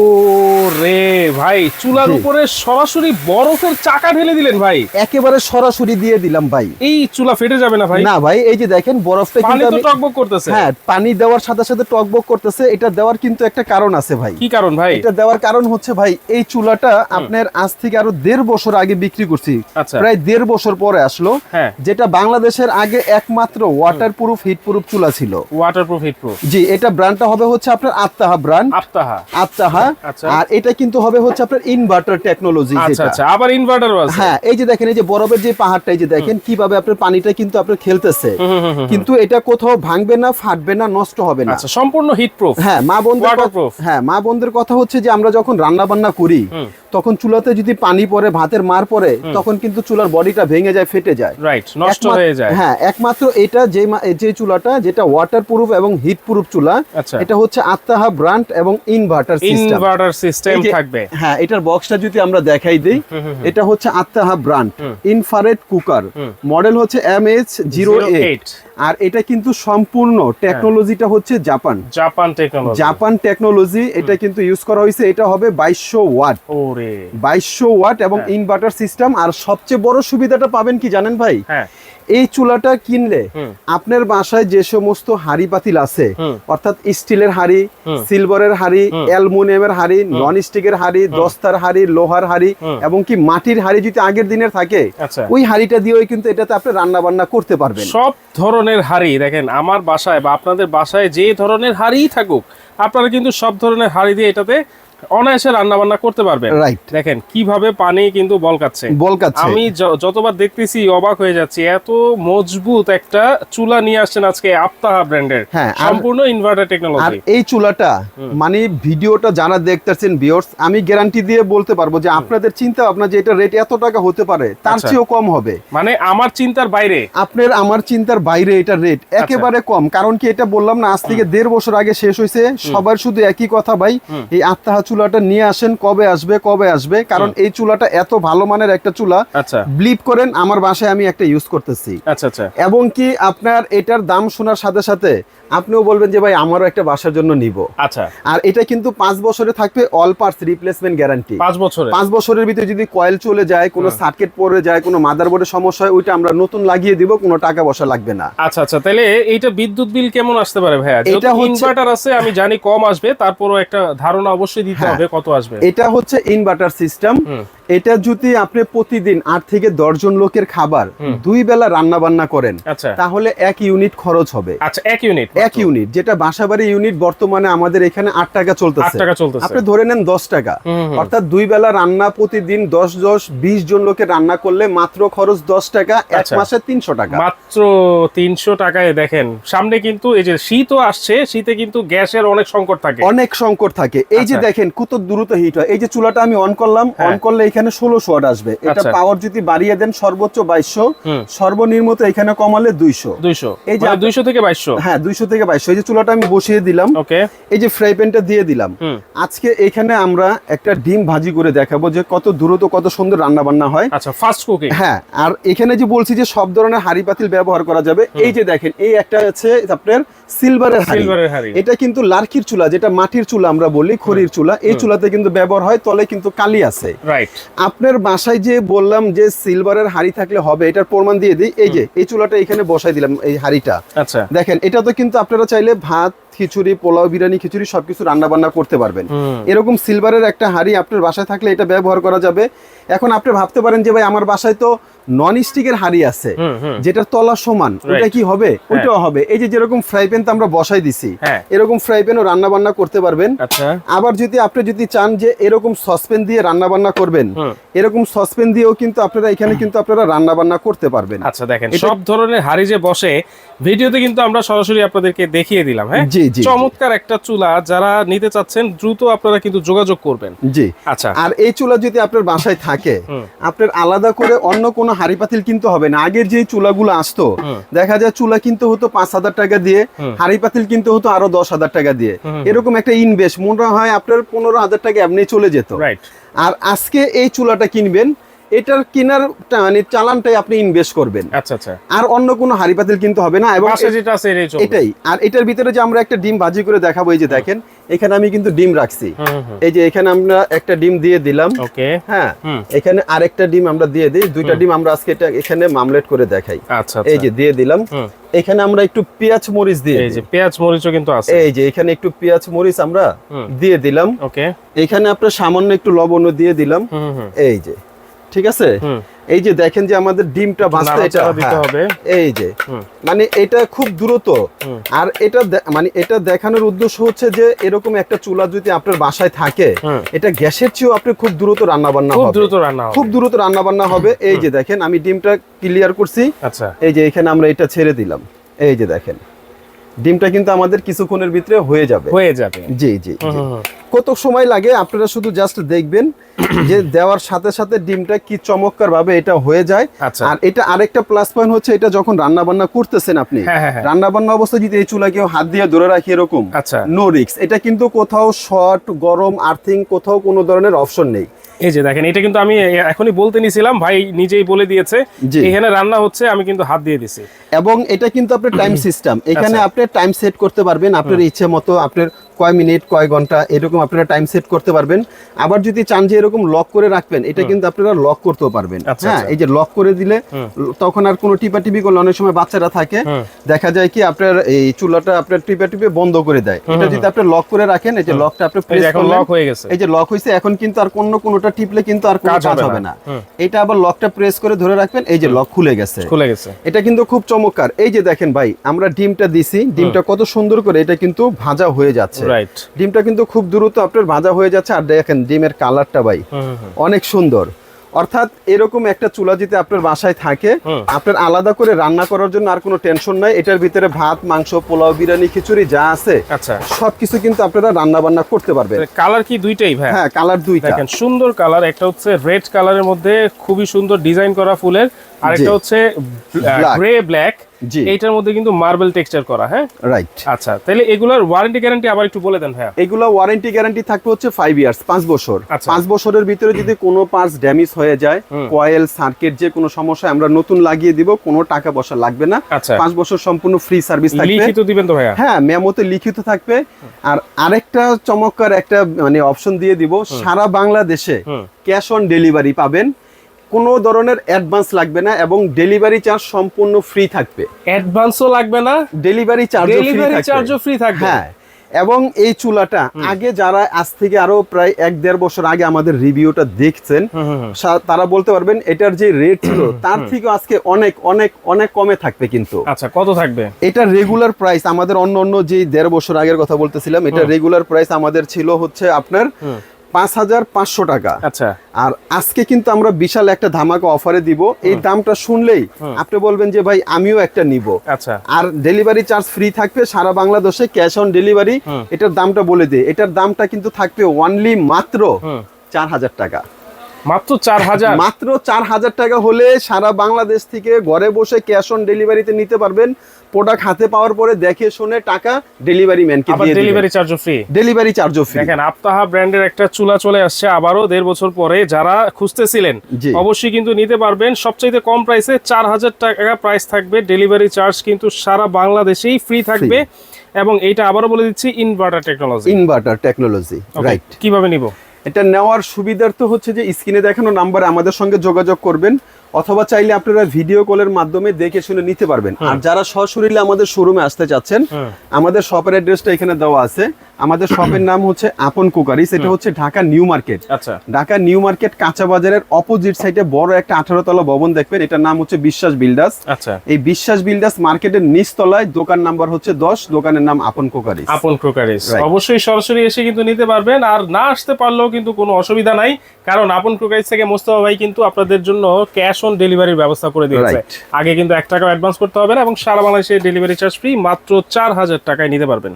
ও রে ভাই, চুলার উপরে সরাসরি বরফের চাকা ঢেলে দিলেন ভাই। একেবারে সরাসরি দিয়ে দিলাম ভাই। এই চুলা ফেটে যাবে না ভাই? না ভাই, এই যে দেখেন বরফটা পানি কিন্তু তো টকবক করতেছে। হ্যাঁ, পানি দেওয়ার সাথে সাথে টকবক করতেছে। এটা দেওয়ার কিন্তু একটা কারণ আছে ভাই। কি কারণ ভাই? এটা দেওয়ার কারণ হচ্ছে ভাই, এই চুলাটা আপনার আজ থেকে আরো 1.5 বছর আগে বিক্রি করছি। আচ্ছা। প্রায় 1.5 বছর পরে আসলো। হ্যাঁ। যেটা বাংলাদেশের আগে একমাত্র ওয়াটারপ্রুফ হিটপ্রুফ চুলা ছিল। Waterproof heatproof. জি, এটা ব্র্যান্ডটা হবে হচ্ছে আপনার আত্তাহা ব্র্যান্ড। আত্তাহা। আচ্ছা। আর এটা কিন্তু হবে হচ্ছে আপনার ইনভার্টার টেকনোলজি। আচ্ছা আচ্ছা, আবার ইনভার্টারও আছে। হ্যাঁ, এই যে দেখেন, এই যে বরফের যে পাহাড়টা, এই যে দেখেন কিভাবে আপনার পানিটা কিন্তু আপনার খেলতেছে, কিন্তু এটা কোথাও ভাঙবে না, ফাটবে না, নষ্ট হবে না। আচ্ছা, সম্পূর্ণ হিটপ্রুফ। হ্যাঁ, মা বোনদের কথা হচ্ছে যে আমরা যখন রান্না বান্না করি তখন চুলাতে যদি পানি পড়ে, ভাতের মার পড়ে, তখন কিন্তু চুলার বডিটা ভেঙে যায়, ফেটে যায়, রাইট, নষ্ট হয়ে যায়। হ্যাঁ, একমাত্র এটা যে চুলাটা যেটা ওয়াটারপ্রুফ এবং হিটপ্রুফ চুলা, এটা হচ্ছে আত্তাহা ব্র্যান্ড এবং ইনভার্টার সিস্টেম থাকবে। হ্যাঁ, এটার বক্সটা যদি আমরা দেখাই দেই, এটা হচ্ছে আত্তাহা ব্র্যান্ড ইনফ্রারেড কুকার, মডেল হচ্ছে MH08। আর এটা কিন্তু সম্পূর্ণ টেকনোলজিটা হচ্ছে জাপান টেকনোলজি। এটা কিন্তু ইউজ করা হয়েছে। এটা হবে 2200 ওয়াট। ওরে, 2200 ওয়াট এবং ইনভার্টার সিস্টেম। আর সবচেয়ে বড় সুবিধাটা পাবেন কি জানেন ভাই? হ্যাঁ, এই চুলাটা কিনলে আপনার বাসায় যে সমস্ত হাড়ি পাতিল আছে, অর্থাৎ স্টিলের হাড়ি, সিলভারের হাড়ি, অ্যালুমিনিয়ামের হাড়ি, নন স্টিকের হাড়ি, দস্তার হাড়ি, লোহার হাড়ি এবং কি মাটির হাড়ি যদি আগের দিনের থাকে, ওই হাড়িটা দিয়েও কিন্তু এটাতে আপনি রান্না বান্না করতে পারবেন। সব ধরনের হাড়ি দেখেন, আমার বাসায় বা আপনাদের বাসায় যে ধরনের হাড়িই থাকুক, আপনারা কিন্তু সব ধরনের হাড়ি দিয়ে এটাতে অনায়াসে রান্না বান্না করতে পারবেন। দেখেন কিভাবে পানি কিন্তু বলকাচ্ছে। আমি যতবার দেখতেছি অবাক হয়ে যাচ্ছি, এত মজবুত একটা চুলা নিয়ে আসছেন আজকে আত্তাহা ব্র্যান্ডের, সম্পূর্ণ ইনভার্টার টেকনোলজি। আর এই চুলাটা মানে ভিডিওটা যারা দেখতেছেন ভিউয়ার্স, আমি গ্যারান্টি দিয়ে বলতে পারবো যে আপনাদের চিন্তা ভাবনা যে এটা রেট এত টাকা হতে পারে, তার চেয়েও কম হবে। মানে আমার চিন্তার বাইরে, আমার চিন্তার বাইরে এটা রেট একেবারে কম। কারণ কি, এটা বললাম না, আজ থেকে 1.5 বছর আগে শেষ হয়েছে। সবার শুধু একই কথা, ভাই এই আত্তাহা চুলাটা নিয়ে আসেন, কবে আসবে। কারণ এই চুলাটা এত ভালো মানের একটা চুলা। বিলিভ করেন, আমার বাসায় আমি একটা ইউজ করতেছি। এবং কি আপনার এটার দাম শোনার সাথে সাথে আপনিও বলবেন যে ভাই আমারও একটা বাসার জন্য নিব। আর এটা কিন্তু 5 বছরে থাকবে অল পার্টস রিপ্লেসমেন্ট গ্যারান্টি। 5 বছরের ভিতরে যদি কয়েল চলে যায়, কোনো সার্কিট পড়ে যায়, কোনো মাদারবোর্ডের সমস্যা হয়, ওইটা আমরা নতুন লাগিয়ে দিব, কোনো টাকা পয়সা লাগবে না। আচ্ছা, তাহলে এইটা বিদ্যুৎ বিল কেমন আসতে পারে ভাইয়া? এটা ইনভার্টার আছে, আমি জানি কম আসবে, তারপরও একটা ধারণা অবশ্যই দিতে হবে কত আসবে। এটা হচ্ছে ইনভার্টার সিস্টেম। এটা যদি আপনি প্রতিদিন 8 থেকে 10 জন লোকের খাবার 2 বেলা রান্না বান্না করেন, তাহলে 1 ইউনিট খরচ হবে। আচ্ছা, 1 ইউনিট, যেটা বাসাবাড়ি ইউনিট বর্তমানে আমাদের এখানে 8 টাকা চলতেছে। আপনি ধরে নেন 10 টাকা, অর্থাৎ 2 বেলা রান্না প্রতিদিন 10-20 জন লোকের রান্না করলে মাত্র খরচ 10 টাকা, এক মাসে 300 টাকা। মাত্র 300 টাকায়। দেখেন সামনে কিন্তু এই যে শীতও আসছে, শীতে কিন্তু গ্যাসের অনেক সংকট থাকে। এই যে দেখেন কত দ্রুত হিট হয়। এই যে চুলাটা আমি অন করলাম, অন করলে এখানে 1600 ওয়াট আসবে। এটা পাওয়ার যদি বাড়িয়ে দেন সর্বোচ্চ 2200, সর্বনিম্ন এখানে কমালে 200। এই যে 200 থেকে 2200। হ্যাঁ, 200 থেকে 2200। এই যে চুলাটা আমি বসিয়ে দিলাম, এই যে ফ্রাই প্যানটা দিয়ে দিলাম। আজকে এখানে আমরা একটা ডিম ভাজি করে দেখাবো যে কত দ্রুত, কত সুন্দর রান্না বান্না হয়। আচ্ছা, ফাস্ট কুকিং। হ্যাঁ, আর এখানে যে বলছি যে সব ধরনের হাড়ি পাতিল ব্যবহার করা যাবে। এই যে দেখেন, এই একটা আছে আপনার সিলভারের হাড়ি। এটা কিন্তু লার্কির চুলা, যেটা মাটির চুলা আমরা বলি, খড়ির চুলা। এই চুলাতে কিন্তু ব্যবহার হয়, তলে কিন্তু কালি আছে। আপনার বাসায় যে বললাম যে সিলভারের হাড়ি থাকলে হবে, এটার প্রমাণ দিয়ে দিই। এই যে এই চুলাটা এখানে বসাই দিলাম, এই হাড়িটা। দেখেন, এটা তো কিন্তু আপনারা চাইলে ভাত, খিচুড়ি, পোলাও, বিরিয়ানি, খিচুড়ি সবকিছু রান্না বান্না করতে পারবেন। এরকম সিলভারের একটা হাড়ি আপনার বাসায় থাকলে এটা ব্যবহার করা যাবে। এখন আপনি ভাবতে পারেন যে ভাই আমার বাসায় তো নন স্টিকের হাড়ি আছে, যেটার তলা সমান, ওটা কি হবে? ওইটাও হবে। এই যে যেরকম ফ্রাই প্যান আমরা বসাই দিছি, এরকম ফ্রাই প্যানও রান্না বান্না করতে পারবেন। আবার যদি আপনি চান যে এরকম সসপ্যান দিয়ে রান্না বান্না করবেন, এরকম সসপ্যান দিয়েও কিন্তু আপনারা এখানে কিন্তু আপনারা রান্না বান্না করতে পারবেন। আচ্ছা, দেখেন সব ধরনের হাড়ি যে বসে, ভিডিওতে কিন্তু আমরা সরাসরি আপনাদেরকে দেখিয়ে দিলাম। হ্যাঁ, চমৎকার একটা চুলা। যারা নিতে চাচ্ছেন দ্রুত আপনারা কিন্তু যোগাযোগ করবেন। জি, আচ্ছা। আর এই চুলা যদি আপনার বাসায় থাকে, আপনার আলাদা করে অন্য কোনো হাড়ি পাতিল কিনতে হবে না। আগের যে চুলাগুলো আসতো, দেখা যায় চুলা কিনতে হতো 5000 টাকা দিয়ে, হাড়ি পাতিল কিনতে হতো আরো 10,000 টাকা দিয়ে। এরকম একটা ইনভেস্ট মনে হয় আপনার 15,000 টাকা এমনি চলে যেত। আর আজকে এই চুলাটা কিনবেন, এটার কেনার মানে চালানটাই আপনি ইনভেস্ট করবেন। আচ্ছা আচ্ছা। আর অন্য কোনো হাড়ি পাতিল কিনতে হবে না। এবং যেটা আছে এটাই। আর এটার ভিতরে যে আমরা একটা ডিম ভাজি করে দেখাবো, এই যে দেখেন এখানে আমি কিন্তু ডিম রাখছি। এই যে এখানে আমরা একটা ডিম দিয়ে দিলাম। ওকে। হ্যাঁ, এখানে আরেকটা ডিম আমরা দিয়ে দিই। দুইটা ডিম আমরা আজকে এটা এখানে মামলেট করে দেখাই। আচ্ছা। এই যে দিয়ে দিলাম। এখানে আমরা একটু পেঁয়াজ মরিচ দিয়ে, এই যে পেঁয়াজ মরিচও কিন্তু আছে। এই যে এখানে একটু পেঁয়াজ মরিচ আমরা দিয়ে দিলাম। ওকে। এখানে আপনার সামান্য একটু লবণ দিয়ে দিলাম। এই যে ঠিক আছে। এই যে দেখেন যে আমাদের ডিমটা ভাজতে এটা দিতে হবে। এই যে মানে এটা খুব দ্রুত। আর এটা মানে এটা দেখানোর উদ্দেশ্য হচ্ছে যে এরকম একটা চুলা যদি আপনার বাসায় থাকে, এটা গ্যাসের চেয়েও আপনি খুব দ্রুত রান্না বান্না হবে, খুব দ্রুত রান্না বান্না হবে। এই যে দেখেন আমি ডিমটা ক্লিয়ার করছি। আচ্ছা। এই যে এখানে আমরা এটা ছেড়ে দিলাম। এই যে দেখেন ডিমটা কিন্তু আমাদের কিছুক্ষণের ভিতরে হয়ে যাবে। জি জি। কত সময় লাগে আপনারা শুধু জাস্ট দেখবেন যে দেওয়ার সাথে সাথে ডিমটা কি চমৎকার ভাবে এটা হয়ে যায়। আর এটা আরেকটা প্লাস পয়েন্ট হচ্ছে, এটা যখন রান্না বান্না করতেছেন আপনি, রান্না বান্না অবস্থায় যদি এই চুলা কেউ হাত দিয়ে ধরে রাখি এরকম, নো রিস্ক। এটা কিন্তু কোথাও শর্ট, গরম, আর্থিং কোথাও কোনো ধরনের অপশন নেই। এই যে দেখেন এটা কিন্তু আমি এখনই বলতে নিছিলাম, ভাই নিজেই বলে দিয়েছে এখানে রান্না হচ্ছে, আমি কিন্তু হাত দিয়ে দিছি। এবং এটা কিন্তু আপনার টাইম সিস্টেম, এখানে আপনি টাইম সেট করতে পারবেন আপনার ইচ্ছে মতো, আপনার কয় মিনিট কয় ঘন্টা এরকম আপনারা টাইম সেট করতে পারবেন। আবার যদি চান যে এরকম লক করে রাখবেন, এটা কিন্তু আপনারা লক করতেও পারবেন। হ্যাঁ, এই যে লক করে দিলে তখন আর কোনো টিপাটিপি করলে অনেক সময় বাচ্চারা থাকে, দেখা যায় কি আপনার এই চুলাটা আপনার টিপে বন্ধ করে দেয়। এটা যদি আপনি লক করে রাখেন, এই যে লকটা আপনি প্রেস করলেন, লক হয়ে গেছে, এই যে লক হইছে, এখন কিন্তু আর কোনোটা টিপলে কিন্তু আর কোনো কাজ হবে না। এটা আবার লকটা প্রেস করে ধরে রাখবেন, এই যে লক খুলে গেছে। এটা কিন্তু খুব চমৎকার। এই যে দেখেন ভাই আমরা ডিমটা দিছি, ডিমটা কত সুন্দর করে এটা কিন্তু ভাজা হয়ে যাচ্ছে। ডিমটা কিন্তু খুব দ্রুত আপনার ভাজা হয়ে যাচ্ছে। আর দেখেন ডিমের কালারটা ভাই অনেক সুন্দর। অর্থাৎ এরকম একটা চুলা যদি আপনার বাসায় থাকে, আপনার আলাদা করে রান্না করার জন্য আর কোনো টেনশন নাই। এটার ভিতরে ভাত, মাংস, পোলাও, বিরিয়ানি, খিচুড়ি যা আছে সবকিছু কিন্তু আপনারা রান্না বান্না করতে পারবেন। কালার কি দুইটাই ভাই? হ্যাঁ, কালার দুইটা। দেখেন সুন্দর কালার, একটা হচ্ছে রেড কালারের মধ্যে খুবই সুন্দর ডিজাইন করা ফুলের, আর একটা হচ্ছে গ্রে ব্ল্যাক, এইটার মধ্যে কিন্তু মার্বেল টেক্সচার করা। হ্যাঁ, রাইট। আচ্ছা, তাহলে এগুলার ওয়ারেন্টি গ্যারান্টি আবার একটু বলে দেন ভাই। এগুলা ওয়ারেন্টি গ্যারান্টি থাকবে হচ্ছে 5 ইয়ার্স, 5 বছর। 5 বছরের ভিতরে যদি কোনো পার্টস ড্যামেজ হয়ে যায়, কয়েল, সার্কিট, যে কোনো সমস্যা, আমরা নতুন লাগিয়ে দিব, কোনো টাকা পয়সা লাগবে না। 5 বছর সম্পূর্ণ ফ্রি সার্ভিস থাকবে। লিখিত দিবেন তো ভাইয়া? হ্যাঁ, মেমোতে লিখিত থাকবে। আর আরেকটা চমৎকার একটা মানে অপশন দিয়ে দিব, সারা বাংলাদেশে ক্যাশ অন ডেলিভারি পাবেন, কোনো ধরনের অ্যাডভান্স লাগবে না, এবং ডেলিভারি চার্জ সম্পূর্ণ ফ্রি থাকবে। অ্যাডভান্সও লাগবে না, ডেলিভারি চার্জও ফ্রি থাকবে। হ্যাঁ, এবং এই চুলাটা আগে যারা আজ থেকে আরো প্রায় 1-1.5 বছর আগে আমাদের রিভিউটা দেখছেন, তারা বলতে পারবেন এটার যে রেট ছিল তার থেকে আজকে অনেক অনেক অনেক কমে থাকবে। কিন্তু আচ্ছা, কত থাকবে? এটা রেগুলার প্রাইস আমাদের অন্য যে 1.5 বছর আগের কথা বলতেছিলাম, এটা রেগুলার প্রাইস আমাদের ছিল হচ্ছে আপনার 5500 টাকা। আচ্ছা, আর আজকে কিন্তু আমরা বিশাল একটা ধামাকা অফারে দিব। এই দামটা শুনলেই আপনি বলবেন যে ভাই আমিও একটা নিব। আচ্ছা, আর ডেলিভারি চার্জ ফ্রি থাকবে সারা বাংলাদেশে, ক্যাশ অন ডেলিভারি। এটার দামটা বলে দিই, এটার দামটা কিন্তু থাকবে অনলি মাত্র 4000 টাকা। মাত্র 4000? মাত্র 4000 টাকা হলে সারা বাংলাদেশ থেকে ঘরে বসে ক্যাশ অন ডেলিভারিতে নিতে পারবেন। প্রোডাক্ট হাতে পাওয়ার পরে দেখে শুনে টাকা ডেলিভারি ম্যানকে দিয়ে দিবেন। ডেলিভারি চার্জও ফ্রি। ডেলিভারি চার্জও ফ্রি। দেখেন আফতাহা ব্র্যান্ডের একটা চুলা চলে আসছে আবারও 1.5 বছর পরে। যারা খুঁজতেছিলেন অবশ্যই কিন্তু নিতে পারবেন। সবচেয়ে কম প্রাইসে 4000 টাকা প্রাইস থাকবে। ডেলিভারি চার্জ কিন্তু সারা বাংলাদেশেই ফ্রি থাকবে। এবং এইটা আবারও বলে দিচ্ছি, ইনভার্টার টেকনোলজি। রাইট। কিভাবে নিব? এটা নেওয়ার সুবিধার্থে হচ্ছে যে স্ক্রিনে দেখানো নাম্বারে আমাদের সঙ্গে যোগাযোগ করবেন, অথবা চাইলে আপনারা ভিডিও কলের মাধ্যমে দেখে শুনে নিতে পারবেন। আর যারা সশরীরে আমাদের শোরুমে আসতে চাচ্ছেন, আমাদের শপের অ্যাড্রেসটা এখানে দেওয়া আছে। আমাদের শপের নাম হচ্ছে আপন কুকারিস। এটা হচ্ছে ঢাকা নিউ মার্কেট। আচ্ছা, ঢাকা নিউ মার্কেট কাঁচা বাজারের অপোজিট সাইডে বড় একটা 18 তলা ভবন দেখবেন, এটার নাম হচ্ছে বিশ্বাস বিল্ডার্স। আচ্ছা, এই বিশ্বাস বিল্ডার্স মার্কেটের নিচ তলায় দোকান নাম্বার হচ্ছে 10, দোকানের নাম আপন কুকারিস। আপন কুকারিস অবশ্যই সরাসরি এসে কিন্তু নিতে পারবেন। আর না আসতে পারলেও কিন্তু কোনো অসুবিধা নাই, কারণ আপন কুকারিস থেকে মোস্তফা ভাই কিন্তু আপনাদের জন্য ক্যাশ অন ডেলিভারির ব্যবস্থা করে দিয়েছে। আগে কিন্তু 1 টাকা অ্যাডভান্স করতে হবে না, এবং সারা বাংলাদেশে ডেলিভারি চার্জ ফ্রি। মাত্র 4000 টাকায় নিতে পারবেন।